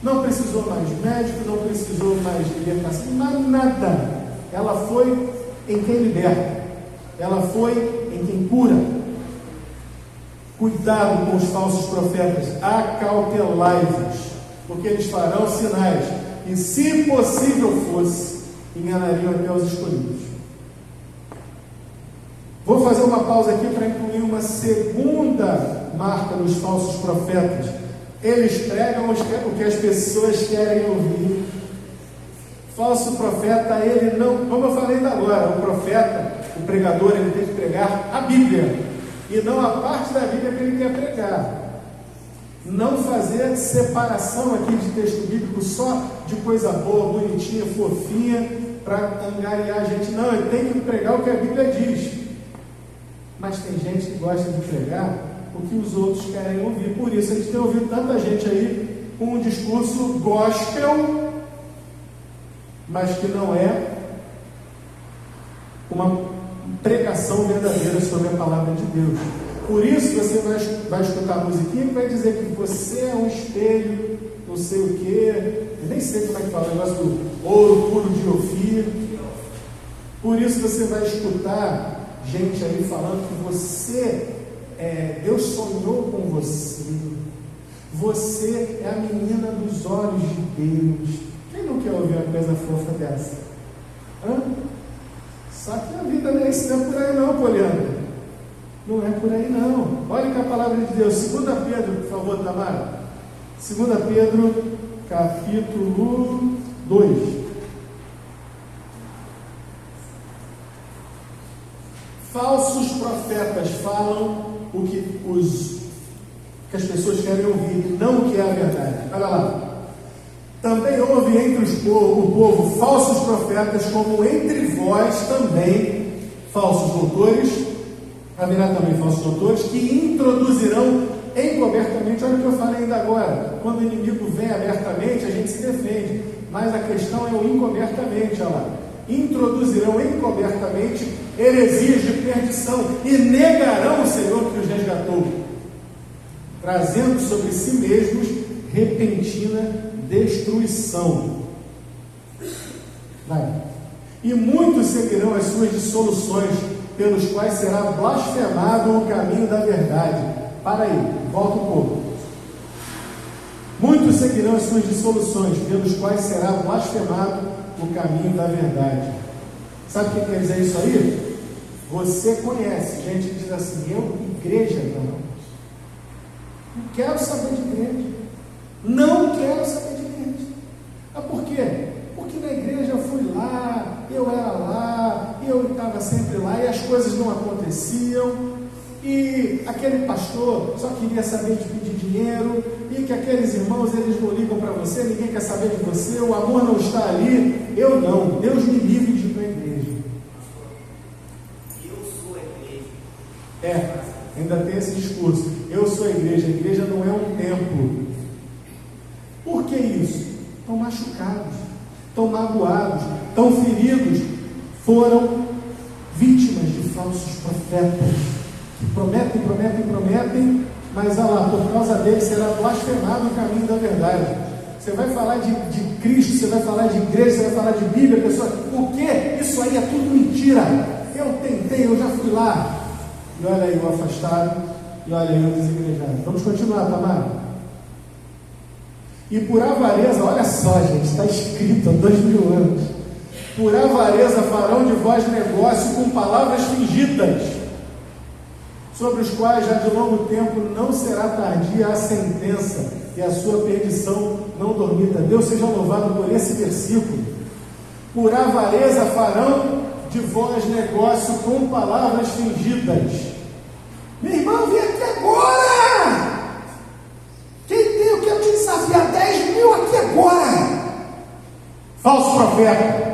Não precisou mais médico, não precisou mais libertação, nada. Ela foi em quem liberta, ela foi em quem cura. Cuidado com os falsos profetas, acautelai-vos, porque eles farão sinais, e se possível fosse, enganariam até os escolhidos. Vou fazer uma pausa aqui para incluir uma segunda marca dos falsos profetas. Eles pregam o que as pessoas querem ouvir. Falso profeta, ele não, como eu falei ainda agora, o profeta, o pregador, ele tem que pregar a Bíblia, e não a parte da Bíblia que ele quer pregar. Não fazer separação aqui de texto bíblico só de coisa boa, bonitinha, fofinha, para angariar a gente. Não, ele tem que pregar o que a Bíblia diz. Mas tem gente que gosta de pregar o que os outros querem ouvir. Por isso a gente tem ouvido tanta gente aí com um discurso gospel, mas que não é uma pregação verdadeira sobre a palavra de Deus. Por isso você vai escutar a musiquinha que vai dizer que você é um espelho, não sei o quê, eu nem sei como é que fala o negócio do ouro puro de Ofir. Por isso você vai escutar gente aí falando que você Deus sonhou com você, você é a menina dos olhos de Deus. Quem não quer ouvir uma coisa fofa dessa? Só que a vida não é isso, não é por aí não, Poliana. Não é por aí não. Olha que a palavra de Deus, 2 Pedro, por favor, Tamara. 2 Pedro, capítulo 2. Falsos profetas falam o que as pessoas querem ouvir, não o que é a verdade. Olha lá. Também houve entre o povo falsos profetas, como entre vós também falsos doutores. Haverá também falsos doutores que introduzirão encobertamente. Olha o que eu falei ainda agora. Quando o inimigo vem abertamente, a gente se defende. Mas a questão é o encobertamente, olha lá. Introduzirão encobertamente heresias de perdição e negarão o Senhor que os resgatou, trazendo sobre si mesmos repentina destruição. Vai. E muitos seguirão as suas dissoluções, pelos quais será blasfemado o caminho da verdade. Para aí, volta um pouco. Muitos seguirão as suas dissoluções, pelos quais será blasfemado o caminho da verdade. Sabe o que quer dizer isso aí? Você conhece gente que diz assim: eu, igreja, não quero saber de igreja, não quero saber de igreja. Por quê? Porque na igreja eu fui lá, eu era lá, eu estava sempre lá e as coisas não aconteciam, e aquele pastor só queria saber de pedir dinheiro, e que aqueles irmãos, eles não ligam para você, ninguém quer saber de você, o amor não está ali. Eu não, Deus me livre de ir para a igreja. Eu sou a igreja. Ainda tem esse discurso, eu sou a igreja não é um templo. Por que isso? Estão machucados, estão magoados, estão feridos, foram vítimas de falsos profetas, que prometem, mas olha lá, por causa deles será blasfemado o caminho da verdade. Você vai falar de Cristo, você vai falar de igreja, você vai falar de Bíblia, pessoa, o quê? Isso aí é tudo mentira. Eu tentei, eu já fui lá. E olha aí o afastado, e olha aí o desigrejado. Vamos continuar, Tamara. E por avareza, olha só, gente, está escrito há 2000 anos. Por avareza farão de vós negócio com palavras fingidas, sobre os quais já de longo tempo não será tardia a sentença, e a sua perdição não dormita. Deus seja louvado por esse versículo. Por avareza farão de vós negócio com palavras fingidas. Meu irmão, vem aqui agora! Quem tem, eu quero te desafiar 10 mil aqui agora! Falso profeta.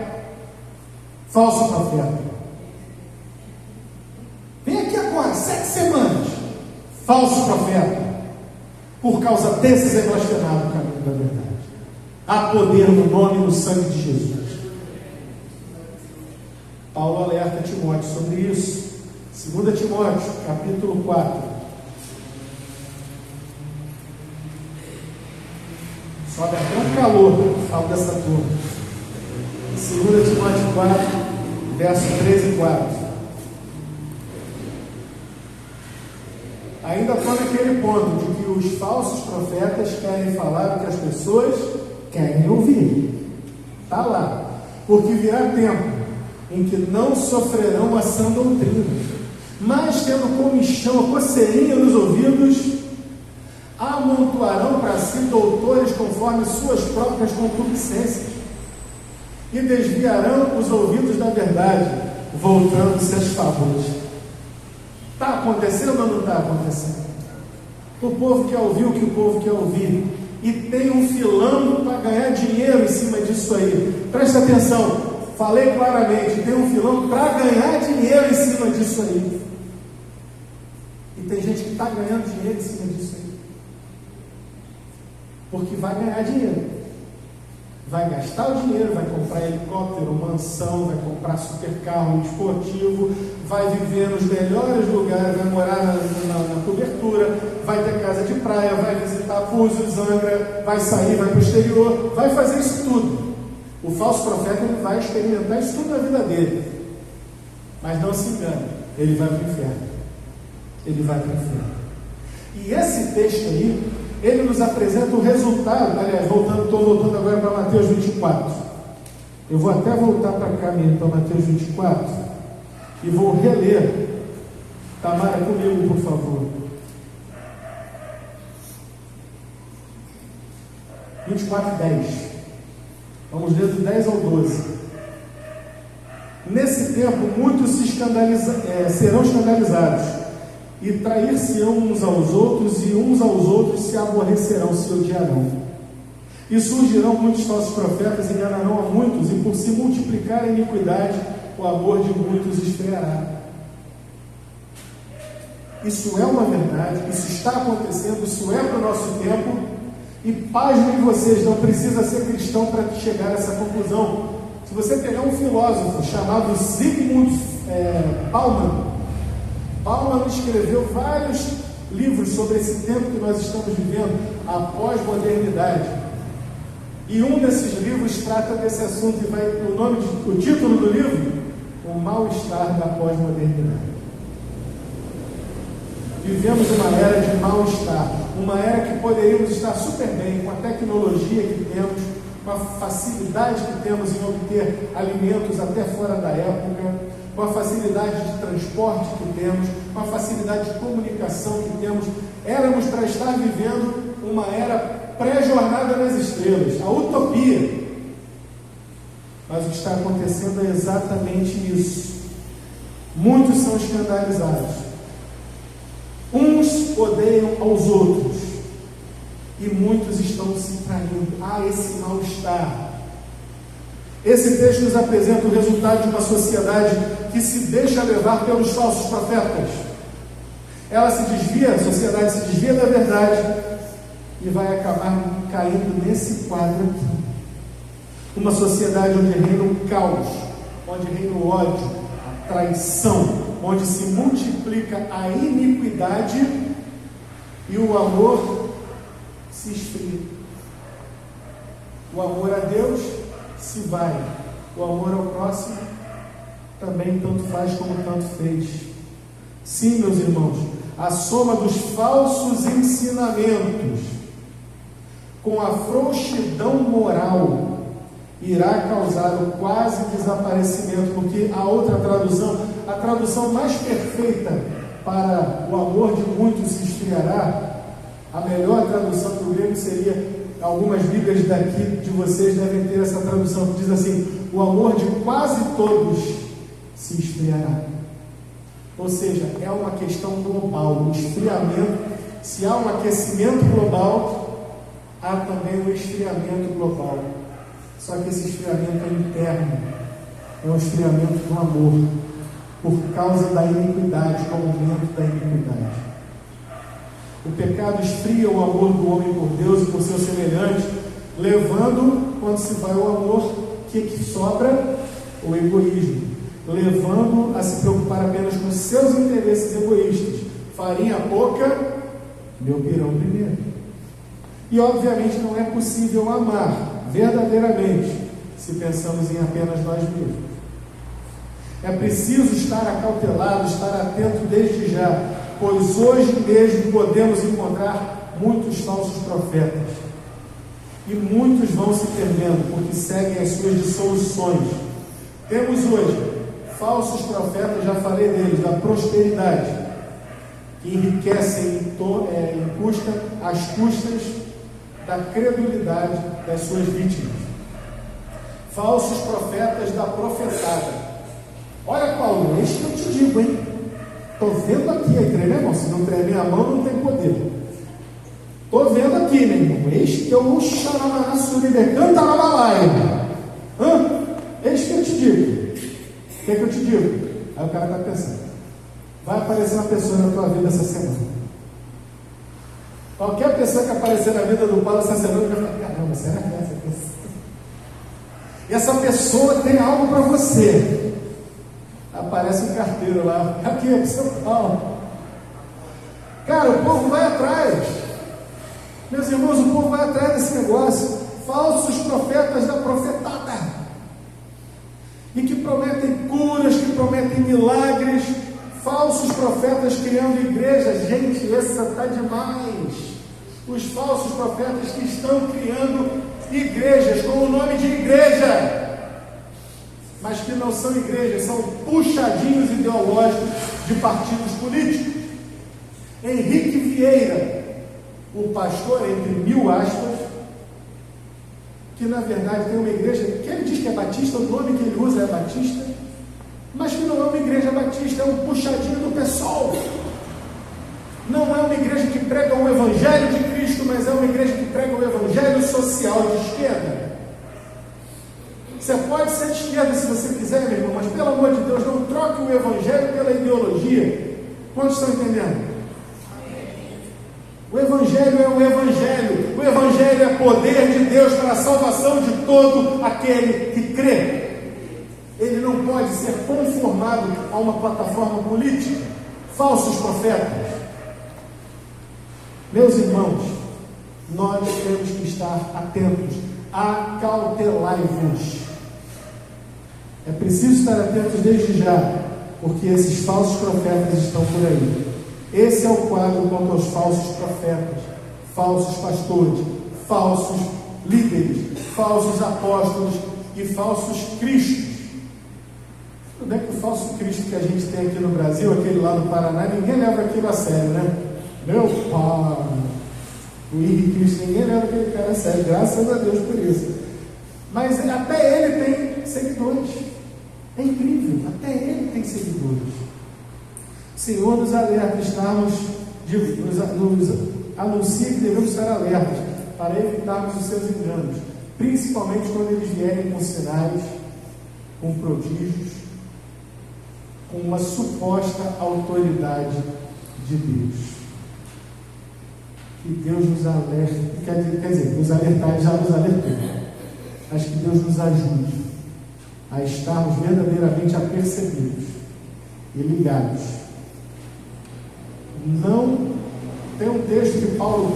Falso profeta. Vem aqui agora, 7 semanas. Falso profeta. Por causa desses é blasfemado o caminho da verdade. Há poder no nome e no sangue de Jesus. Paulo alerta Timóteo sobre isso. 2 Timóteo, capítulo 4. Sobe até um calor, falo dessa turma. 2 Timóteo 4, verso 13 e 4. Ainda estou naquele ponto de que os falsos profetas querem falar o que as pessoas querem ouvir. Está lá. Porque virá tempo em que não sofrerão a sã doutrina, mas tendo comichão, a coceirinha nos ouvidos, amontoarão para si doutores conforme suas próprias concupiscências, e desviarão os ouvidos da verdade, voltando-se às fábulas. Está acontecendo ou não está acontecendo? O povo quer ouvir o que o povo quer ouvir, e tem um filão para ganhar dinheiro em cima disso aí. Presta atenção, falei claramente, tem um filão para ganhar dinheiro em cima disso aí. E tem gente que está ganhando dinheiro em cima disso aí, porque vai ganhar dinheiro. Vai gastar o dinheiro, vai comprar helicóptero, mansão, vai comprar supercarro esportivo, vai viver nos melhores lugares, vai morar na cobertura, vai ter casa de praia, vai visitar Búzios, Angra, vai sair, vai para o exterior, vai fazer isso tudo. O falso profeta, ele vai experimentar isso tudo na vida dele. Mas não se engane, ele vai para o inferno. Ele vai para o inferno. E esse texto aí, ele nos apresenta o resultado. Aliás, estou voltando agora para Mateus 24. Eu vou até voltar para cá mesmo, para Mateus 24, e vou reler. Tamara, comigo, por favor. 24:10. Vamos ler do 10 ao 12. Nesse tempo, muitos serão escandalizados, e trair-se-ão uns aos outros, e uns aos outros se aborrecerão, se odiarão. E surgirão muitos falsos profetas, enganarão a muitos, e por se multiplicar a iniquidade, o amor de muitos esfriará. Isso é uma verdade, isso está acontecendo, isso é para o nosso tempo, e pasmem vocês, não precisa ser cristão para chegar a essa conclusão. Se você pegar um filósofo chamado Zygmunt Bauman escreveu vários livros sobre esse tempo que nós estamos vivendo, a pós-modernidade. E um desses livros trata desse assunto, e o título do livro, O Mal-Estar da Pós-Modernidade. Vivemos uma era de mal-estar, uma era que poderíamos estar super bem com a tecnologia que temos, com a facilidade que temos em obter alimentos até fora da época, com a facilidade de transporte que temos, com a facilidade de comunicação que temos. Éramos para estar vivendo uma era pré-jornada nas estrelas, a utopia. Mas o que está acontecendo é exatamente isso. Muitos são escandalizados. Uns odeiam aos outros, e muitos estão se traindo. Há esse mal-estar. Esse texto nos apresenta o resultado de uma sociedade que se deixa levar pelos falsos profetas. Ela se desvia, a sociedade se desvia da verdade e vai acabar caindo nesse quadro aqui. Uma sociedade onde reina o caos, onde reina o ódio, a traição, onde se multiplica a iniquidade e o amor se esfria. O amor a Deus se vai. O amor ao próximo também tanto faz como tanto fez. Sim, meus irmãos, a soma dos falsos ensinamentos com a frouxidão moral irá causar o quase desaparecimento, porque a outra tradução, a tradução mais perfeita para o amor de muitos se esfriará, a melhor tradução do grego seria, algumas Bíblias daqui de vocês devem ter essa tradução que diz assim: o amor de quase todos se esfriará. Ou seja, é uma questão global, um esfriamento. Se há um aquecimento global, há também um esfriamento global. Só que esse esfriamento é interno, é um esfriamento do amor, por causa da iniquidade, do aumento da iniquidade. O pecado esfria o amor do homem por Deus e por seus semelhantes, levando, quando se vai o amor, o que sobra? O egoísmo, levando a se preocupar apenas com seus interesses egoístas. Farinha pouca, meu pirão primeiro. E obviamente não é possível amar verdadeiramente se pensamos em apenas nós mesmos. É preciso estar acautelado, estar atento desde já, pois hoje mesmo podemos encontrar muitos falsos profetas, e muitos vão se perdendo porque seguem as suas dissoluções. Temos hoje falsos profetas, já falei deles, da prosperidade, que enriquecem às custas da credulidade das suas vítimas. Falsos profetas da profetada. Olha, Paulo, este que eu te digo, hein? Estou vendo aqui, aí treme a mão. Se não tremer a mão, não tem poder. Estou vendo aqui, meu irmão. Este que eu xaramana suride, canta na balaia. Este que eu te digo. O que eu te digo? Aí o cara está pensando: vai aparecer uma pessoa na tua vida essa semana. Qualquer pessoa que aparecer na vida do Paulo essa semana vai falar: caramba, será que é essa pessoa? E essa pessoa tem algo para você. Aparece um carteiro lá: aqui é São Paulo. Cara, o povo vai atrás. Meus irmãos, o povo vai atrás desse negócio. Falsos profetas da profetada, e que prometem curas, que prometem milagres. Falsos profetas criando igrejas. Gente, essa está demais. Os falsos profetas que estão criando igrejas com o nome de igreja, mas que não são igrejas, são puxadinhos ideológicos de partidos políticos. Henrique Vieira, o pastor, entre 1000 aspas, que na verdade tem uma igreja que ele diz que é batista, o nome que ele usa é batista, mas que não é uma igreja batista, é um puxadinho do PSOL. Não é uma igreja que prega o evangelho de Cristo, mas é uma igreja que prega o evangelho social de esquerda. Você pode ser de esquerda se você quiser, meu irmão, mas pelo amor de Deus, não troque o evangelho pela ideologia. Quantos estão entendendo? O evangelho é o evangelho. O evangelho é poder de Deus para a salvação de todo aquele que crê. Ele não pode ser conformado a uma plataforma política. Falsos profetas. Meus irmãos, nós temos que estar atentos. Acautelai-vos. É preciso estar atentos desde já, porque esses falsos profetas estão por aí. Esse é o quadro quanto aos falsos profetas, falsos pastores, falsos líderes, falsos apóstolos e falsos cristos. Tudo bem que o falso Cristo que a gente tem aqui no Brasil, aquele lá no Paraná, ninguém leva aquilo a sério, né? Meu pai, o Henrique Cristo, ninguém leva aquele cara a sério, graças a Deus por isso. Mas até ele tem seguidores. É incrível, até ele tem seguidores. O Senhor nos alerta, nos anuncia que devemos estar alertas para evitarmos os seus enganos, principalmente quando eles vierem com sinais, com prodígios, com uma suposta autoridade de Deus. Que Deus nos alerte, quer dizer, nos alertar, já nos alertou, mas que Deus nos ajude a estarmos verdadeiramente apercebidos e ligados, não Tem um texto que Paulo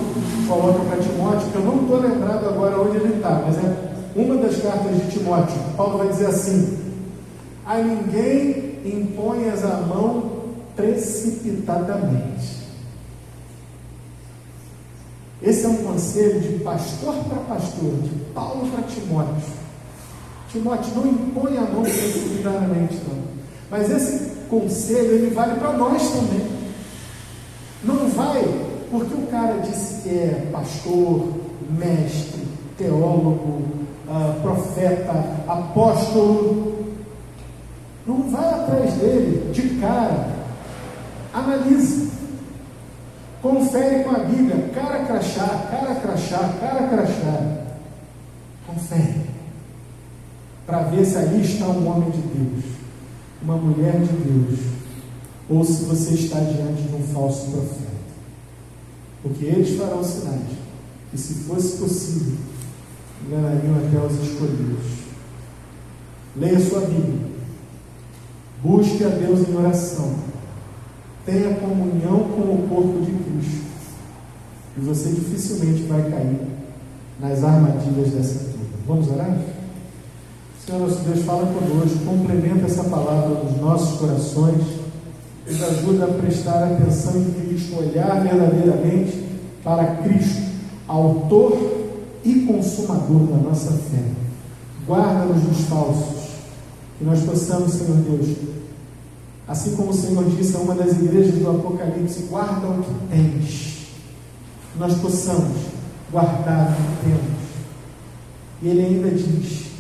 coloca para Timóteo, que eu não estou lembrado agora onde ele está, mas é uma das cartas de Timóteo. Paulo vai dizer assim: a ninguém imponhas a mão precipitadamente. Esse é um conselho de pastor para pastor, de Paulo para Timóteo. Timóteo, não impõe a mão precipitadamente, não. Mas esse conselho, ele vale para nós também. Não vai porque o cara disse que é pastor, mestre, teólogo, profeta, apóstolo. Não vai atrás dele de cara. Analise. Confere com a Bíblia. Cara crachá, cara crachá, cara crachá. Confere. Para ver se ali está um homem de Deus, uma mulher de Deus, ou se você está diante de um falso profeta. Porque eles farão sinais que, se fosse possível, enganariam até os escolhidos. Leia sua Bíblia. Busque a Deus em oração. Tenha comunhão com o corpo de Cristo. E você dificilmente vai cair nas armadilhas dessa turma. Vamos orar? Senhor nosso Deus, fala conosco, complementa essa palavra nos nossos corações, nos ajuda a prestar atenção em Cristo, olhar verdadeiramente para Cristo, autor e consumador da nossa fé. Guarda-nos dos falsos, que nós possamos, Senhor Deus, assim como o Senhor disse a uma das igrejas do Apocalipse, guarda o que tens, que nós possamos guardar o que temos. E Ele ainda diz: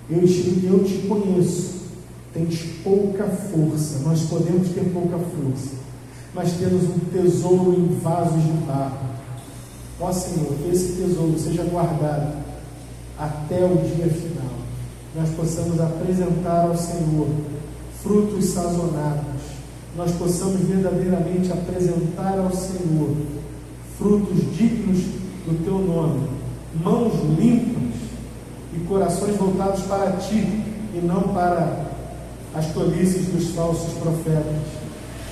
eu te conheço, tens pouca força. Nós podemos ter pouca força, mas temos um tesouro em vasos de barro. Ó Senhor, que esse tesouro seja guardado até o dia final. Nós possamos apresentar ao Senhor frutos sazonados. Nós possamos verdadeiramente apresentar ao Senhor frutos dignos do Teu nome, mãos limpas e corações voltados para Ti, e não para as tolices dos falsos profetas.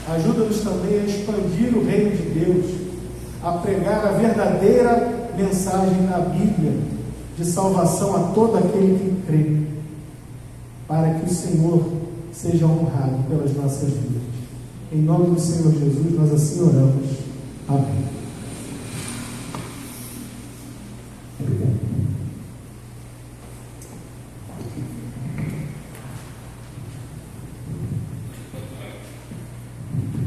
Ajuda-nos também a expandir o reino de Deus, a pregar a verdadeira mensagem da Bíblia, de salvação a todo aquele que crê, para que o Senhor seja honrado pelas nossas vidas. Em nome do Senhor Jesus, nós assim oramos. Amém.